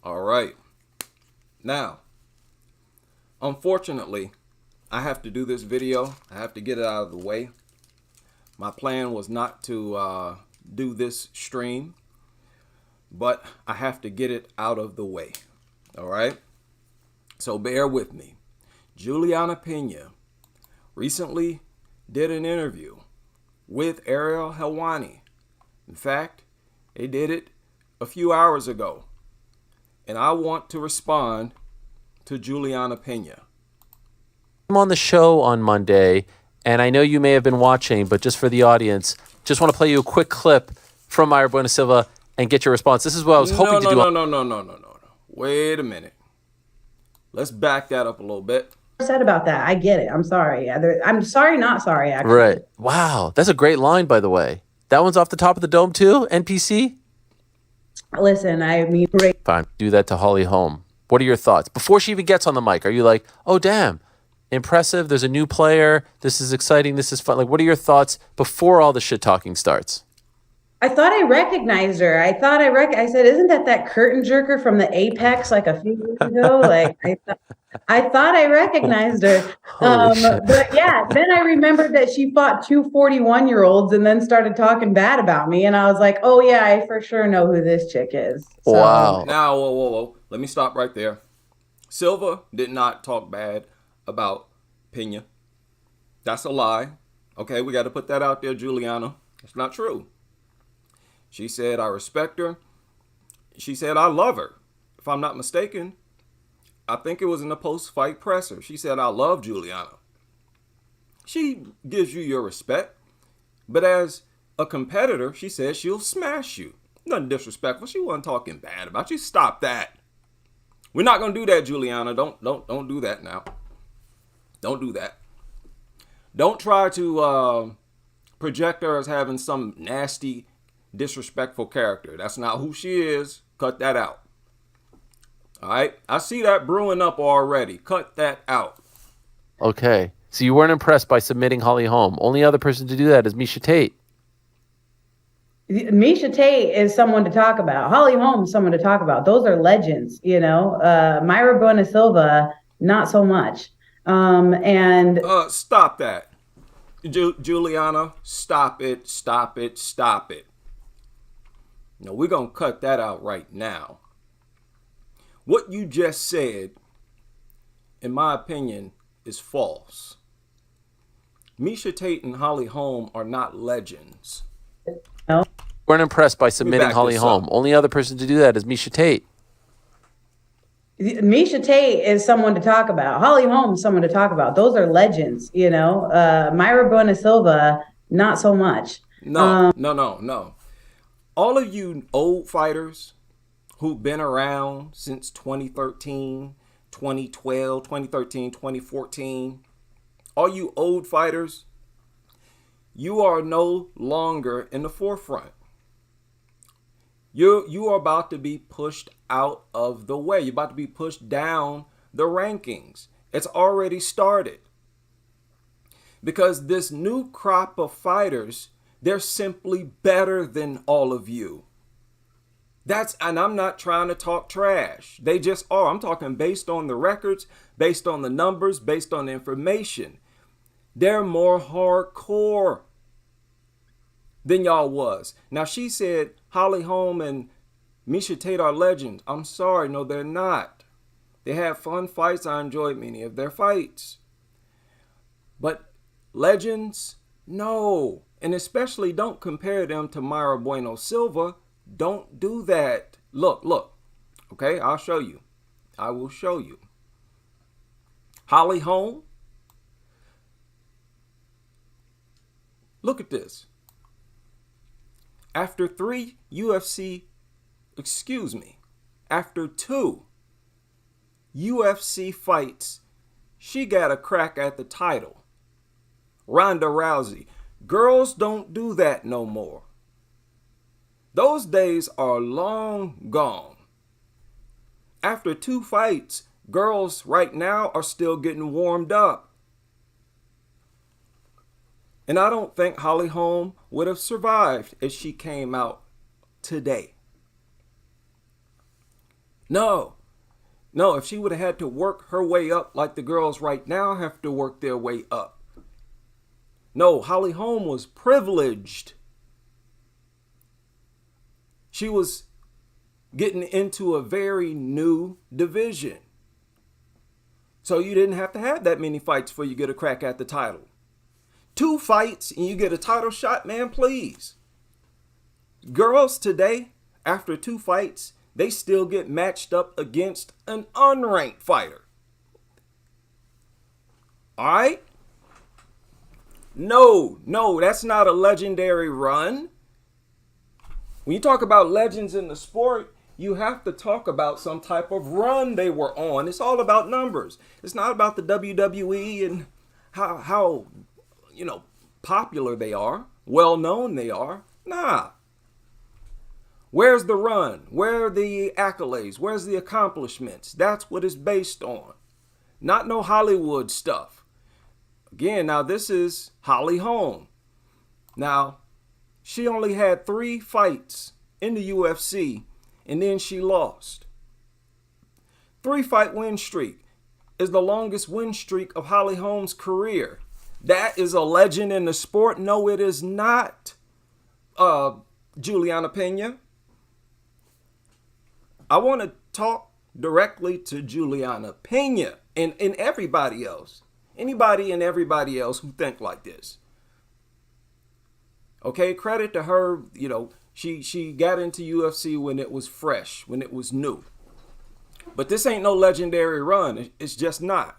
All right. Now, unfortunately, I have to do this video. I have to get it out of the way. My plan was not to do this stream, but I have to get it out of the way. All right. So bear with me. Julianna Pena recently did an interview with Ariel Helwani. In fact, they did it a few hours ago. And I want to respond to Julianna Pena. I'm on the show on Monday, and I know you may have been watching, but just for the audience, just want to play you a quick clip from Mayra Bueno Silva and get your response. This is what I was hoping to do. No. Wait a minute. Let's back that up a little bit. Said about that. I get it. I'm sorry. I'm sorry, not sorry, actually. Right. Wow. That's a great line, by the way. That one's off the top of the dome, too? NPC? Listen, I mean, great. Fine. Do that to Holly Holm. What are your thoughts? Before she even gets on the mic, are you like, oh, damn, impressive. There's a new player. This is exciting. This is fun. Like, what are your thoughts before all the shit talking starts? I thought I recognized her. I said, isn't that curtain jerker from the Apex like a few years ago? Like, I thought I recognized her. But yeah, then I remembered that she fought two 41-year-olds and then started talking bad about me. And I was like, oh yeah, I for sure know who this chick is. So, wow. Now, whoa. Let me stop right there. Silva did not talk bad about Pena. That's a lie. Okay, we got to put that out there, Julianna. It's not true. She said, I respect her. She said, I love her. If I'm not mistaken, I think it was in the post-fight presser. She said, I love Julianna. She gives you your respect. But as a competitor, she says she'll smash you. Nothing disrespectful. She wasn't talking bad about you. Stop that. We're not going to do that, Julianna. Don't do that now. Don't do that. Don't try to project her as having some nasty, disrespectful character. That's not who she is. Cut that out. All right. I see that brewing up already. Cut that out. Okay. So you weren't impressed by submitting Holly Holm. Only other person to do that is Miesha Tate. Miesha Tate is someone to talk about. Holly Holm is someone to talk about. Those are legends, you know. Mayra Bueno Silva, not so much. Stop that. Julianna, stop it. No, we're going to cut that out right now. What you just said, in my opinion, is false. Miesha Tate and Holly Holm are not legends. No. Weren't impressed by submitting Holly Holm. Only other person to do that is Miesha Tate. Miesha Tate is someone to talk about. Holly Holm is someone to talk about. Those are legends, you know. Mayra Bueno Silva, not so much. No. All of you old fighters who've been around since 2013, 2012, 2013, 2014, all you old fighters, you are no longer in the forefront. You are about to be pushed out of the way. You're about to be pushed down the rankings. It's already started. Because this new crop of fighters, they're simply better than all of you. And I'm not trying to talk trash. They just are. I'm talking based on the records, based on the numbers, based on the information. They're more hardcore than y'all was. Now, she said Holly Holm and Miesha Tate are legends. I'm sorry. No, they're not. They had fun fights. I enjoyed many of their fights. But legends? No. And especially don't compare them to Mayra Bueno Silva. Don't do that. Look. Okay, I'll show you. I will show you. Holly Holm. Look at this. After two UFC fights, she got a crack at the title. Ronda Rousey. Girls don't do that no more. Those days are long gone. After 2 fights, girls right now are still getting warmed up. And I don't think Holly Holm would have survived if she came out today. No. No, if she would have had to work her way up like the girls right now have to work their way up. No, Holly Holm was privileged. She was getting into a very new division. So you didn't have to have that many fights before you get a crack at the title. 2 fights and you get a title shot, man, please. Girls today, after 2 fights, they still get matched up against an unranked fighter. All right? No, that's not a legendary run. When you talk about legends in the sport, you have to talk about some type of run they were on. It's all about numbers. It's not about the WWE and how popular they are, well known they are. Nah. Where's the run? Where are the accolades? Where's the accomplishments? That's what it's based on. Not no Hollywood stuff. Again, now this is Holly Holm. Now, she only had 3 fights in the UFC, and then she lost. 3-fight win streak is the longest win streak of Holly Holm's career. That is a legend in the sport. No, it is not, Julianna Pena. I want to talk directly to Julianna Pena and everybody else. Anybody and everybody else who think like this. Okay, credit to her, she got into UFC when it was fresh, when it was new. But this ain't no legendary run. It's just not.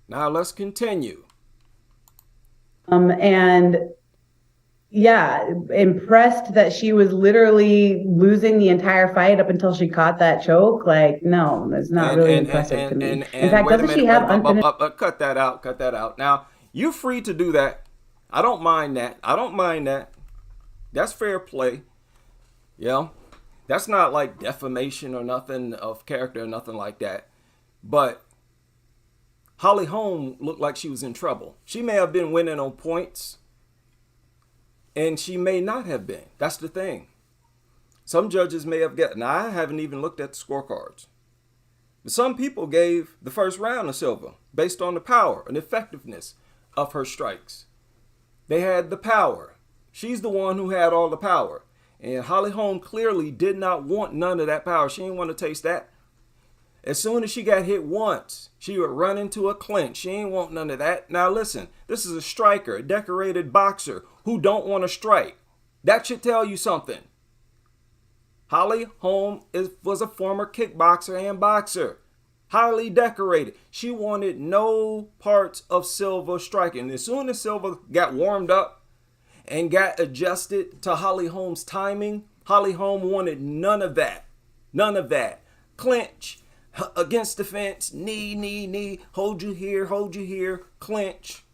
Now let's continue. And yeah, impressed that she was literally losing the entire fight up until she caught that choke. Like, no, that's not really impressive to me. In fact, doesn't she have unfinished? Cut that out. Now, you're free to do that. I don't mind that. That's fair play. That's not like defamation or nothing of character or nothing like that. But Holly Holm looked like she was in trouble. She may have been winning on points, and she may not have been. That's the thing. Some judges may have gotten. Now, I haven't even looked at the scorecards. But some people gave the first round to Silva based on the power and effectiveness of her strikes. They had the power. She's the one who had all the power. And Holly Holm clearly did not want none of that power. She didn't want to taste that. As soon as she got hit once, she would run into a clinch. She ain't want none of that. Now listen, this is a striker, a decorated boxer who don't want to strike. That should tell you something. Holly Holm was a former kickboxer and boxer. Highly decorated. She wanted no parts of Silva striking. As soon as Silva got warmed up and got adjusted to Holly Holm's timing, Holly Holm wanted none of that. None of that. Clinch. Against the fence, knee, hold you here, clinch.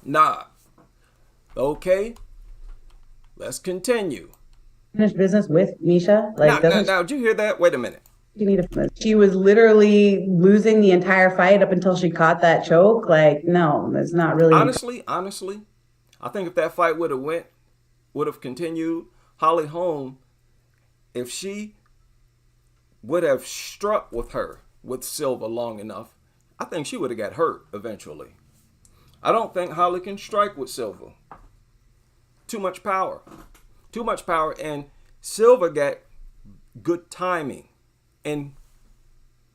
Nah. Okay. Let's continue. Finish business with Misha? Now, did you hear that? Wait a minute. She was literally losing the entire fight up until she caught that choke. Like, no, that's not really. Honestly, I think if that fight would have continued, Holly Holm, if she would have struck with Silva long enough, I think she would have got hurt eventually. I don't think Holly can strike with Silva. Too much power, and Silva got good timing and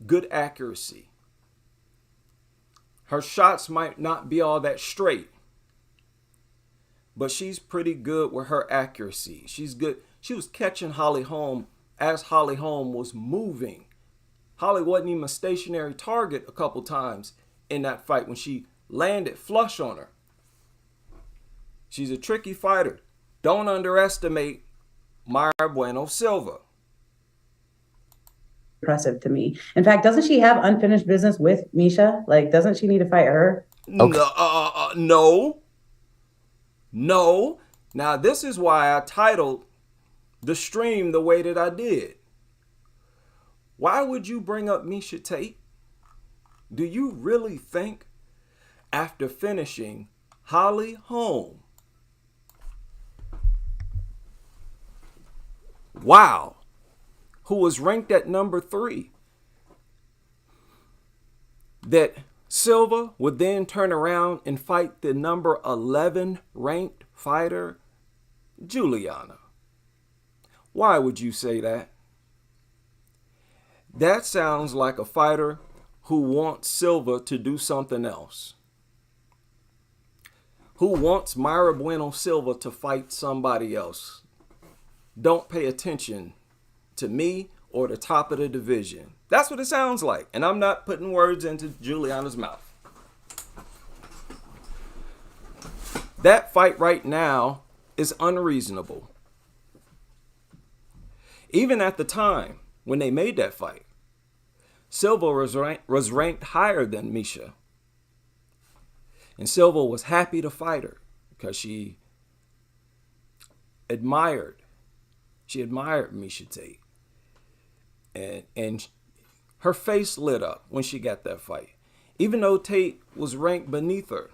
good accuracy. Her shots might not be all that straight, but she's pretty good with her accuracy. She's good. She was catching Holly Holm as Holly Holm was moving. Holly wasn't even a stationary target a couple times in that fight when she landed flush on her. She's a tricky fighter. Don't underestimate Mayra Bueno Silva. Impressive to me. In fact, doesn't she have unfinished business with Misha? Like, doesn't she need to fight her? Okay. No. Now, this is why I titled the stream the way that I did. Why would you bring up Misha Tate? Do you really think after finishing Holly Holm, wow, who was ranked at number 3, that Silva would then turn around and fight the number 11 ranked fighter, Julianna. Why would you say that? That sounds like a fighter who wants Silva to do something else. Who wants Mayra Bueno Silva to fight somebody else. Don't pay attention to me or the top of the division. That's what it sounds like. And I'm not putting words into Julianna's mouth. That fight right now is unreasonable. Even at the time when they made that fight, Silva was ranked higher than Misha. And Silva was happy to fight her because she admired Misha Tate. And her face lit up when she got that fight. Even though Tate was ranked beneath her,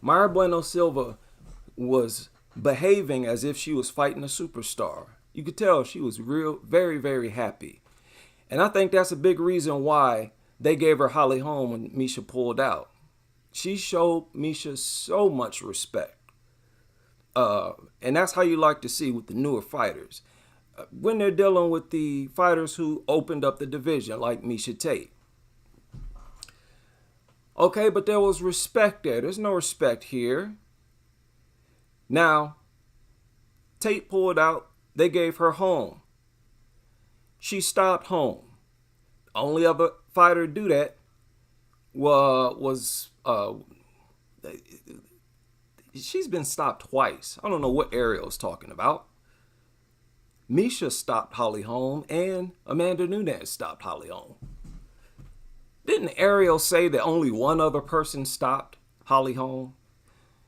Mayra Bueno Silva was behaving as if she was fighting a superstar. You could tell she was very, very happy. And I think that's a big reason why they gave her Holly Holm when Misha pulled out. She showed Misha so much respect. And that's how you like to see with the newer fighters. When they're dealing with the fighters who opened up the division, like Misha Tate. Okay, but there was respect there. There's no respect here. Now, Tate pulled out. They gave her Holm. She stopped Holm. The only other fighter to do that was she's been stopped twice. I don't know what Ariel's talking about. Misha stopped Holly Holm and Amanda Nunes stopped Holly Holm. Didn't Ariel say that only one other person stopped Holly Holm?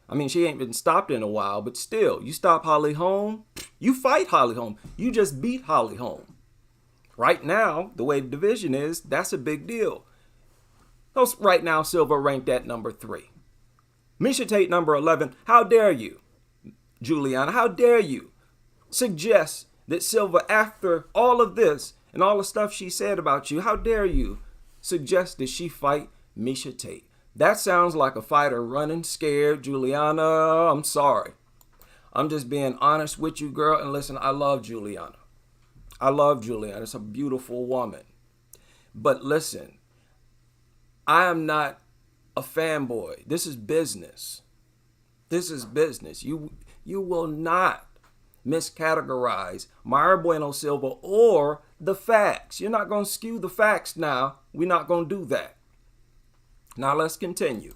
I mean, she ain't been stopped in a while, but still, you stop Holly Holm, you fight Holly Holm. You just beat Holly Holm. Right now, the way the division is, that's a big deal. Right now, Silva ranked at number 3. Misha Tate number 11. How dare you, Julianna? How dare you suggest that Silva, after all of this and all the stuff she said about you, how dare you suggest that she fight Misha Tate? That sounds like a fighter running scared. Julianna, I'm sorry. I'm just being honest with you, girl. And listen, I love Julianna. I love Julianna. It's a beautiful woman. But listen, I am not a fanboy. This is business. This is business. You will not miscategorize Mayra Bueno Silva or the facts. You're not going to skew the facts now. We're not going to do that. Now let's continue.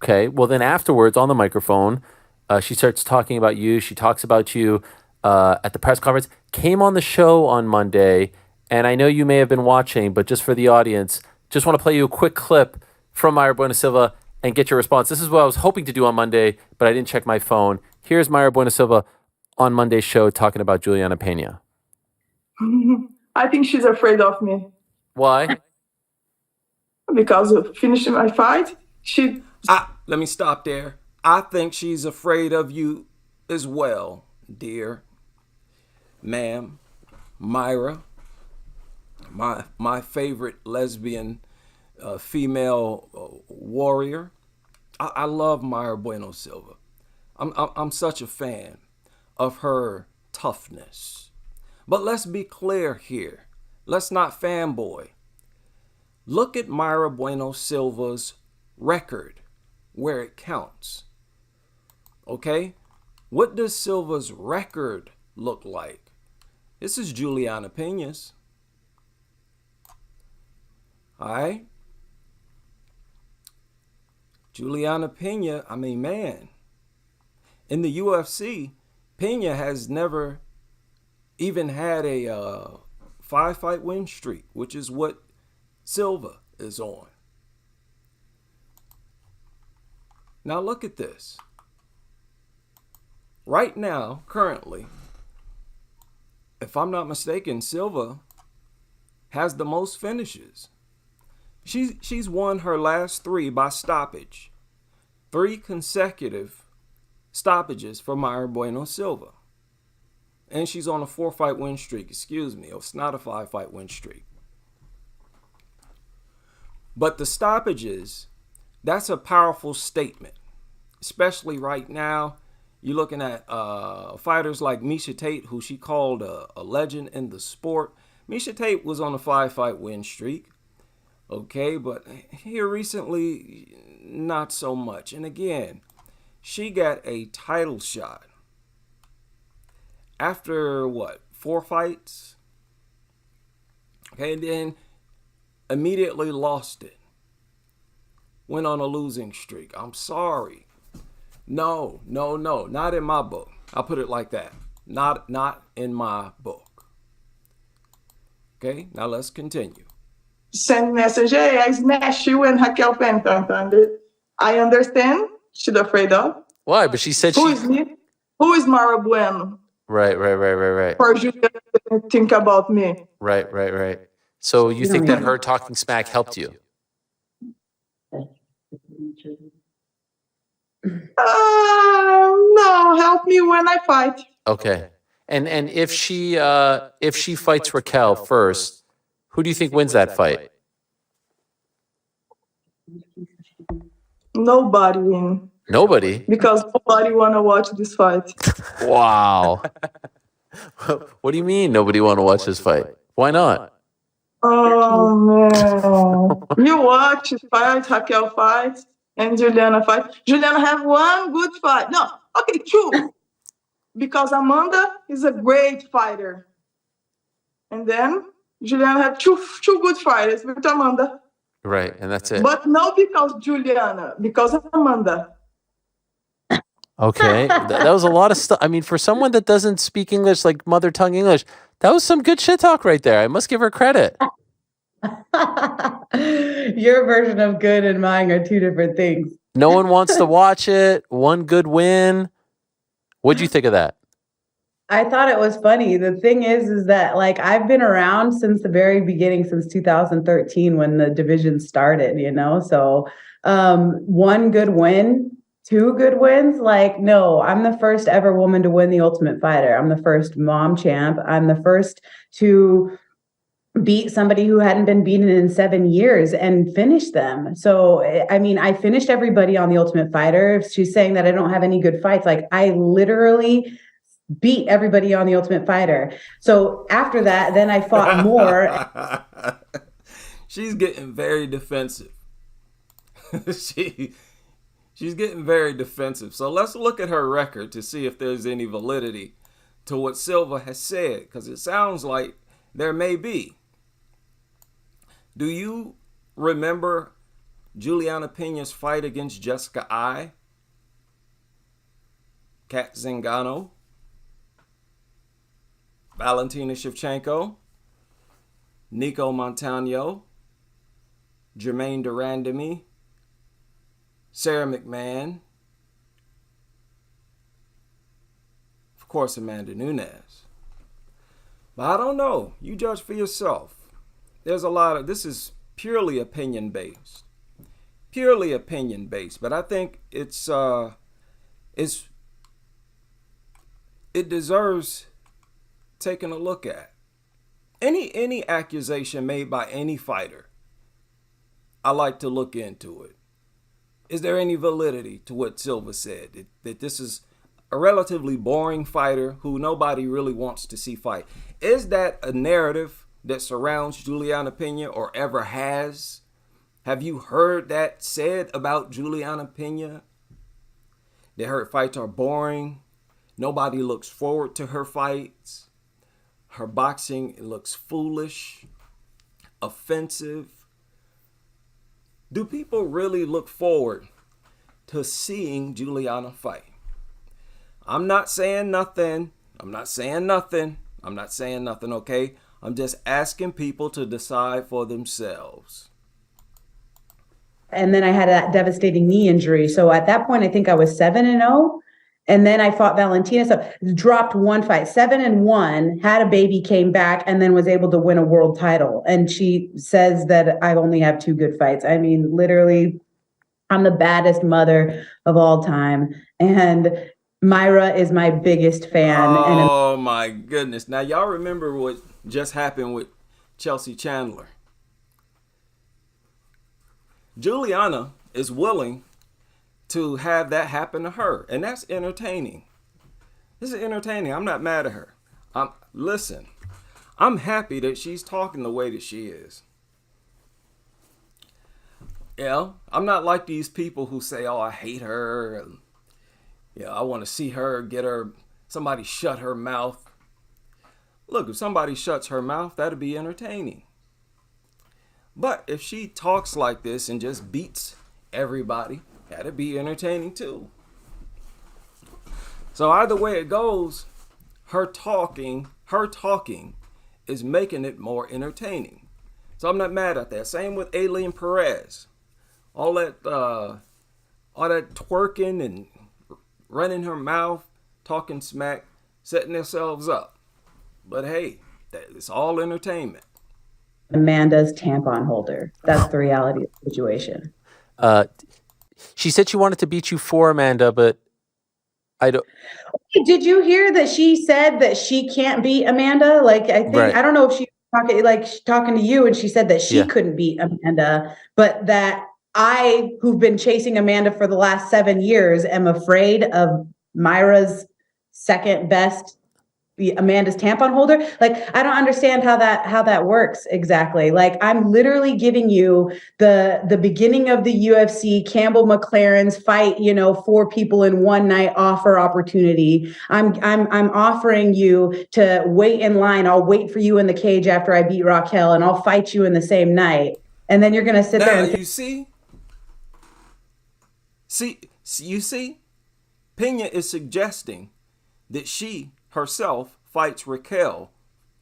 Okay, well then afterwards on the microphone, she starts talking about you. She talks about you at the press conference. Came on the show on Monday, and I know you may have been watching, but just for the audience, just want to play you a quick clip from Mayra Bueno Silva and get your response. This is what I was hoping to do on Monday, but I didn't check my phone. Here's Mayra Bueno Silva on Monday's show talking about Julianna Pena. I think she's afraid of me. Why? Because of finishing my fight. Let me stop there. I think she's afraid of you as well, dear. Ma'am, Mayra, my favorite lesbian female warrior. I love Mayra Bueno Silva. I'm such a fan of her toughness. But let's be clear here. Let's not fanboy. Look at Mayra Bueno Silva's record where it counts. Okay? What does Silva's record look like? This is Julianna Pena's. All right? Julianna Pena, I mean, man. In the UFC, Pena has never even had a 5-fight win streak, which is what Silva is on. Now look at this. Right now, currently, if I'm not mistaken, Silva has the most finishes. She's won her last 3 by stoppage. 3 consecutive stoppages for Mayra Bueno Silva. And she's on a 4-fight win streak. Excuse me. It's not a 5-fight win streak. But the stoppages, that's a powerful statement. Especially right now. You're looking at fighters like Miesha Tate, who she called a legend in the sport. Miesha Tate was on a 5-fight win streak. Okay, but here recently, not so much. And again, she got a title shot after 4 fights? Okay, and then immediately lost it. Went on a losing streak. I'm sorry. No, not in my book. I'll put it like that. Not in my book. Okay, now let's continue. Send message, hey, I smash you and Raquel Pena. I understand. She's afraid of. Why? But she said Who is me? Who is Mayra Bueno? Right. For you to think about me. Right. So you think that her talking smack helped you? No, help me when I fight. Okay. And if she fights Raquel first, who do you think wins that fight? Nobody win. Nobody? Because nobody wanna watch this fight. Wow. What do you mean nobody want to watch this fight? Why not? Oh man. You watch fight, Raquel fight, and Julianna fight. Julianna have one good fight. No, okay, two. Because Amanda is a great fighter. And then Julianna have two good fighters with Amanda. Right, and that's it. But not because Julianna, because Amanda. Okay, that was a lot of stuff. I mean, for someone that doesn't speak English, like mother tongue English, that was some good shit talk right there. I must give her credit. Your version of good and mine are two different things. No one wants to watch it. One good win. What'd you think of that? I thought it was funny. The thing is that like I've been around since the very beginning, since 2013 when the division started, you know? So one good win, two good wins. Like, no, I'm the first ever woman to win the Ultimate Fighter. I'm the first mom champ. I'm the first to beat somebody who hadn't been beaten in 7 years and finish them. So, I mean, I finished everybody on the Ultimate Fighter. If she's saying that I don't have any good fights, like I literally beat everybody on the Ultimate Fighter. So after that, then I fought more. She's getting very defensive. She's getting very defensive. So let's look at her record to see if there's any validity to what Silva has said, because it sounds like there may be. Do you remember Julianna Pena's fight against Jessica I? Kat Zingano? Valentina Shevchenko? Nico Montano? Jermaine Durandamy? Sarah McMahon? Of course, Amanda Nunes. But I don't know. You judge for yourself. There's a lot of, this is purely opinion based. Purely opinion based. But I think it deserves taking a look at. Any accusation made by any fighter, I like to look into it. Is there any validity to what Silva said? That this is a relatively boring fighter who nobody really wants to see fight. Is that a narrative that surrounds Julianna Pena or ever has? Have you heard that said about Julianna Pena? That her fights are boring. Nobody looks forward to her fights. Her boxing looks foolish, offensive. Do people really look forward to seeing Julianna fight? I'm not saying nothing, okay? I'm just asking people to decide for themselves. And then I had a devastating knee injury. So at that point, I think I was 7-0. And then I fought Valentina. So dropped one fight, 7-1, had a baby, came back, and then was able to win a world title. And she says that I only have 2 good fights. I mean, literally, I'm the baddest mother of all time. And Mayra is my biggest fan. Oh my goodness. Now y'all remember what just happened with Chelsea Chandler. Julianna is willing to have that happen to her, and that's entertaining. This is entertaining. I'm not mad at her. Listen, I'm happy that she's talking the way that she is. Yeah, I'm not like these people who say, "Oh, I hate her." And, yeah, I want to see her get her somebody shut her mouth. Look, if somebody shuts her mouth, that'd be entertaining. But if she talks like this and just beats everybody, that'd be entertaining too. So either way it goes, her talking is making it more entertaining. So I'm not mad at that. Same with Aileen Perez. All that twerking and running her mouth, talking smack, setting themselves up. But hey, it's all entertainment. Amanda's tampon holder. That's the reality of the situation. She said she wanted to beat you for Amanda, but I don't. Did you hear that she said that she can't beat Amanda? Like, I think, Right. I don't know if she's talking to you, and she said that she couldn't beat Amanda, but that I, who've been chasing Amanda for the last 7 years, am afraid of Mayra's second best, Amanda's tampon holder. Like, I don't understand how that works exactly. Like, I'm literally giving you the beginning of the UFC Campbell McLaren's fight, 4 people in one night offer opportunity. I'm offering you to wait in line. I'll wait for you in the cage after I beat Raquel, and I'll fight you in the same night. And then you're gonna sit there and you see, Pena is suggesting that she herself fights Raquel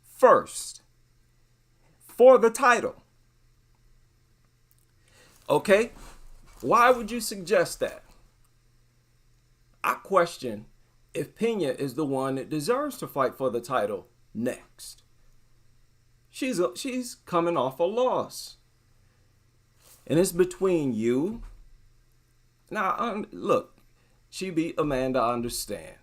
first for the title. Okay? Why would you suggest that? I question if Pena is the one that deserves to fight for the title next. She's coming off a loss. And it's between you. Now, look, she beat Amanda, I understand.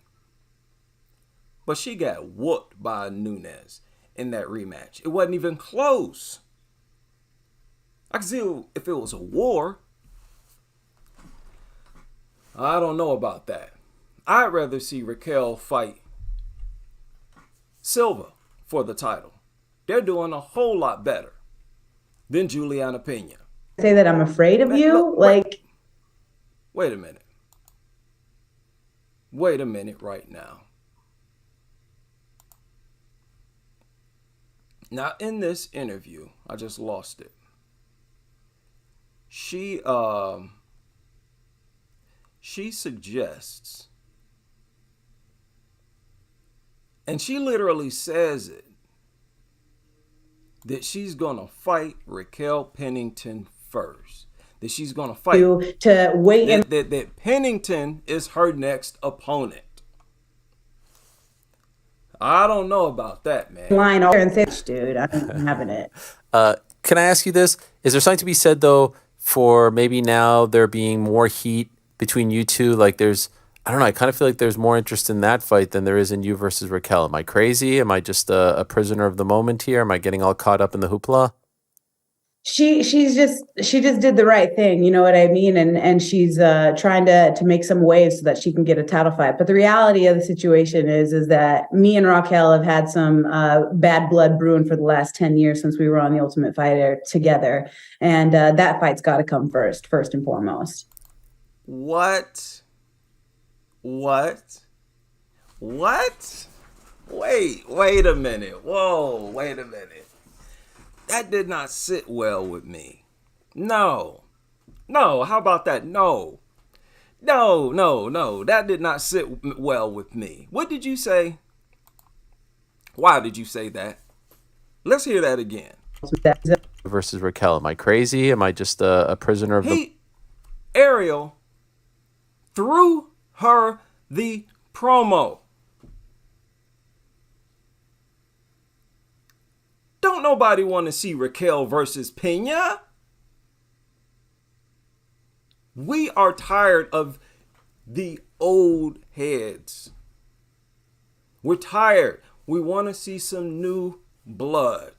But she got whooped by Nunes in that rematch. It wasn't even close. I could see if it was a war. I don't know about that. I'd rather see Raquel fight Silva for the title. They're doing a whole lot better than Julianna Pena. say that I'm afraid of you. Wait a minute. Wait a minute right now. Now, in this interview, I just lost it. She suggests, and she literally says it, that she's gonna fight Raquel Pennington first. That she's gonna fight to wait that Pennington is her next opponent. I don't know about that, man. line and say, dude, I'm having it. Can I ask you this? Is there something to be said though for maybe now there being more heat between you two? Like I don't know, I kind of feel like there's more interest in that fight than there is in you versus Raquel. Am I crazy? Am I just a prisoner of the moment here? Am I getting all caught up in the hoopla? She just did the right thing, you know what I mean? And she's trying to make some waves so that she can get a title fight. But the reality of the situation is that me and Raquel have had some bad blood brewing for the last 10 years since we were on The Ultimate Fighter together. And that fight's got to come first and foremost. What? Wait a minute. Whoa, wait a minute. That did not sit well with me. No, how about that? No, that did not sit well with me. What did you say? Why did you say that? Let's hear that again. Versus Raquel. Am I crazy? Am I just a prisoner of the... Ariel threw her the promo. Don't nobody want to see Raquel versus Pena. We are tired of the old heads. We're tired. We want to see some new blood,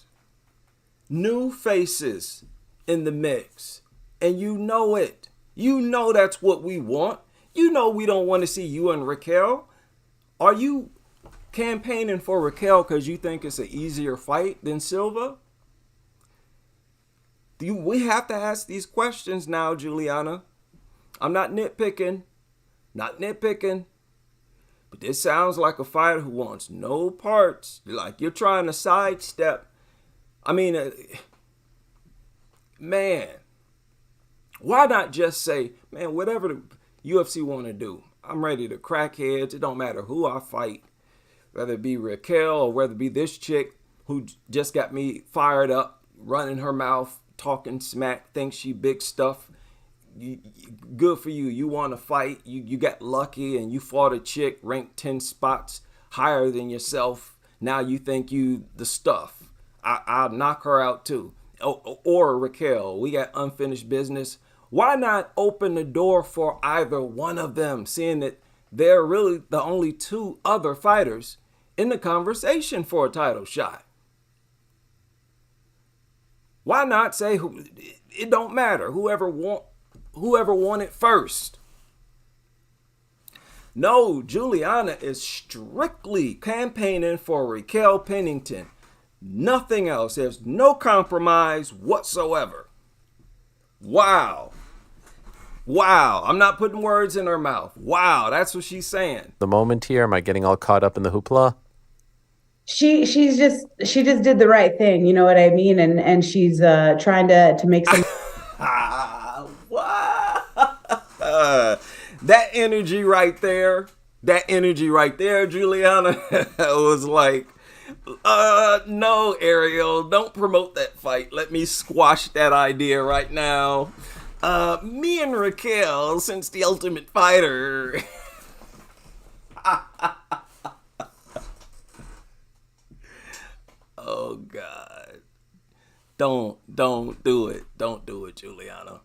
new faces in the mix. And you know it. You know that's what we want. You know we don't want to see you and Raquel. Are you campaigning for Raquel because you think it's an easier fight than Silva? We have to ask these questions now, Julianna. I'm not nitpicking. Not nitpicking. But this sounds like a fighter who wants no parts. Like you're trying to sidestep. I mean, man, why not just say, man, whatever the UFC want to do, I'm ready to crack heads. It don't matter who I fight, whether it be Raquel or whether it be this chick who just got me fired up, running her mouth, talking smack, thinks she big stuff. Good for you. You want to fight. You got lucky and you fought a chick ranked 10 spots higher than yourself. Now you think you the stuff. I'll knock her out too. Or Raquel. We got unfinished business. Why not open the door for either one of them, seeing that they're really the only two other fighters in the conversation for a title shot? Why not say it don't matter, whoever won it first? No, Julianna is strictly campaigning for Raquel Pennington. Nothing else. There's no compromise whatsoever. Wow. Wow. I'm not putting words in her mouth. Wow. That's what she's saying. The moment here, am I getting all caught up in the hoopla? She just did the right thing, you know what I mean? And she's trying to make some that energy right there, Julianna, was like, no, Ariel, don't promote that fight. Let me squash that idea right now. Me and Raquel, since the Ultimate Fighter. Oh God. Don't do it. Don't do it, Julianna.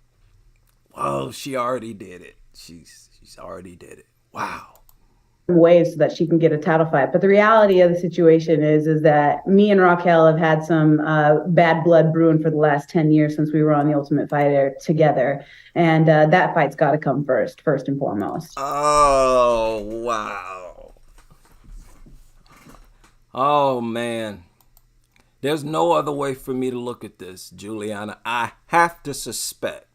Oh, she already did it. She's already did it. Wow. ways so that she can get a title fight. But the reality of the situation is that me and Raquel have had some bad blood brewing for the last 10 years since we were on The Ultimate Fighter together. And that fight's got to come first and foremost. Oh, wow. Oh, man. There's no other way for me to look at this, Julianna. I have to suspect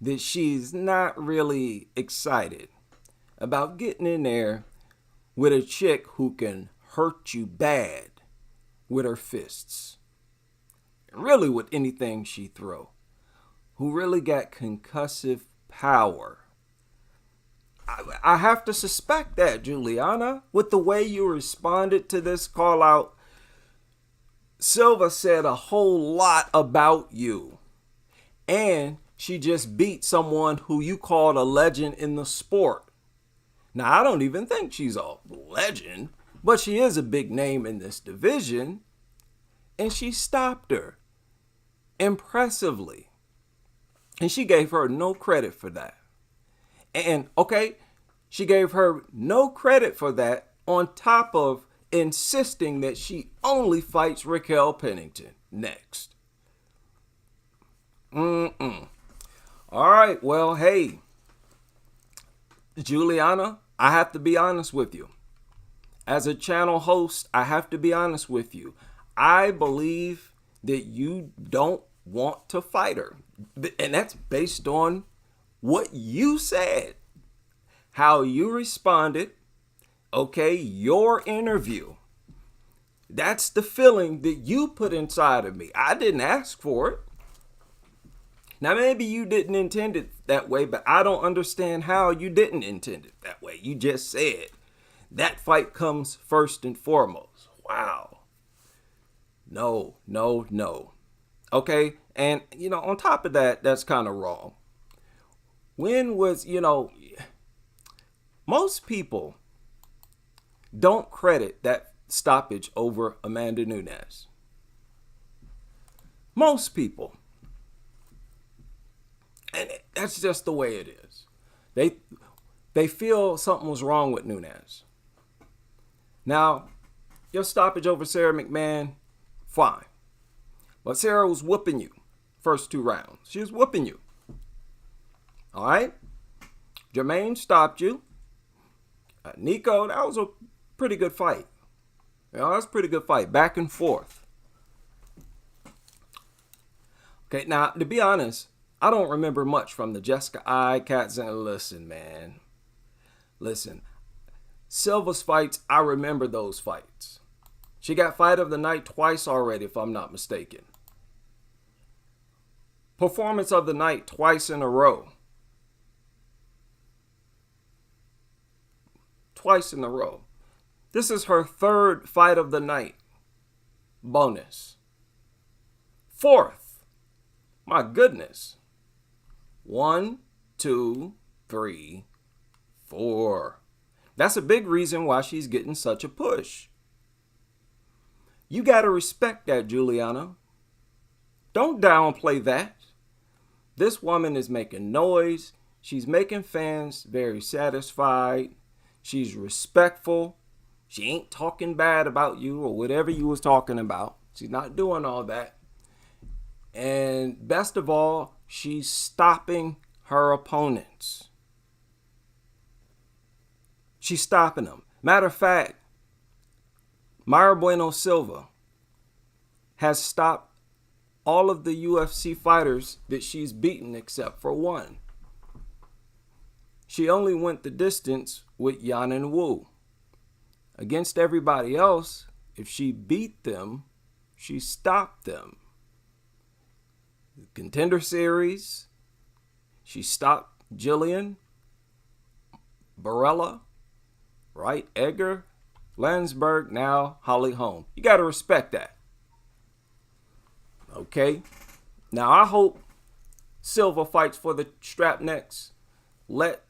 that she's not really excited about getting in there with a chick who can hurt you bad with her fists. Really with anything she throw. Who really got concussive power. I have to suspect that, Julianna. With the way you responded to this call out, Silva said a whole lot about you. And she just beat someone who you called a legend in the sport. Now, I don't even think she's a legend, but she is a big name in this division. And she stopped her impressively. And she gave her no credit for that. And, okay, she gave her no credit for that on top of insisting that she only fights Raquel Pennington next. All right, well, hey, Julianna, I have to be honest with you. As a channel host, I have to be honest with you. I believe that you don't want to fight her. And that's based on what you said, how you responded, okay, your interview. That's the feeling that you put inside of me. I didn't ask for it. Now, maybe you didn't intend it that way, but I don't understand how you didn't intend it that way. You just said that fight comes first and foremost. Wow. No. Okay, and, on top of that, that's kind of wrong. When was, most people don't credit that stoppage over Amanda Nunes. Most people. That's just the way it is. They feel something was wrong with Nunes. Now, your stoppage over Sarah McMahon, fine. But Sarah was whooping you first 2 rounds. She was whooping you. All right? Jermaine stopped you. Nico, that was a pretty good fight. That was a pretty good fight. Back and forth. Okay, now, to be honest, I don't remember much from the Jessica I, Katzin. Listen, man. Listen. Silva's fights, I remember those fights. She got fight of the night twice already, if I'm not mistaken. Performance of the night twice in a row. Twice in a row. This is her 3rd fight of the night. Bonus. 4th. My goodness. 1, 2, 3, 4. That's a big reason why she's getting such a push. You got to respect that, Julianna. Don't downplay that. This woman is making noise. She's making fans very satisfied. She's respectful. She ain't talking bad about you or whatever you was talking about. She's not doing all that. And best of all, she's stopping her opponents. She's stopping them. Matter of fact, Mayra Bueno Silva has stopped all of the UFC fighters that she's beaten except for one. She only went the distance with Yan and Wu. Against everybody else, if she beat them, she stopped them. The Contender Series, she stopped Jillian, Barella, right? Edgar, Landsberg, now Holly Holm. You got to respect that. Okay? Now, I hope Silva fights for the strap next. Let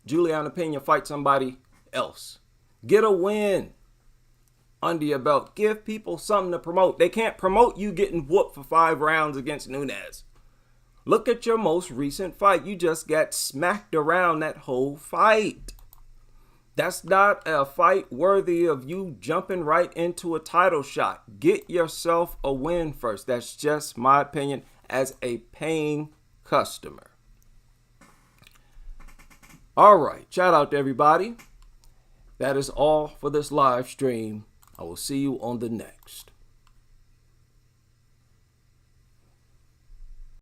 Julianna Pena fight somebody else. Get a win under your belt. Give people something to promote. They can't promote you getting whooped for 5 rounds against Nunes. Look at your most recent fight. You just got smacked around that whole fight. That's not a fight worthy of you jumping right into a title shot. Get yourself a win first. That's just my opinion as a paying customer. All right. Shout out to everybody. That is all for this live stream. I will see you on the next.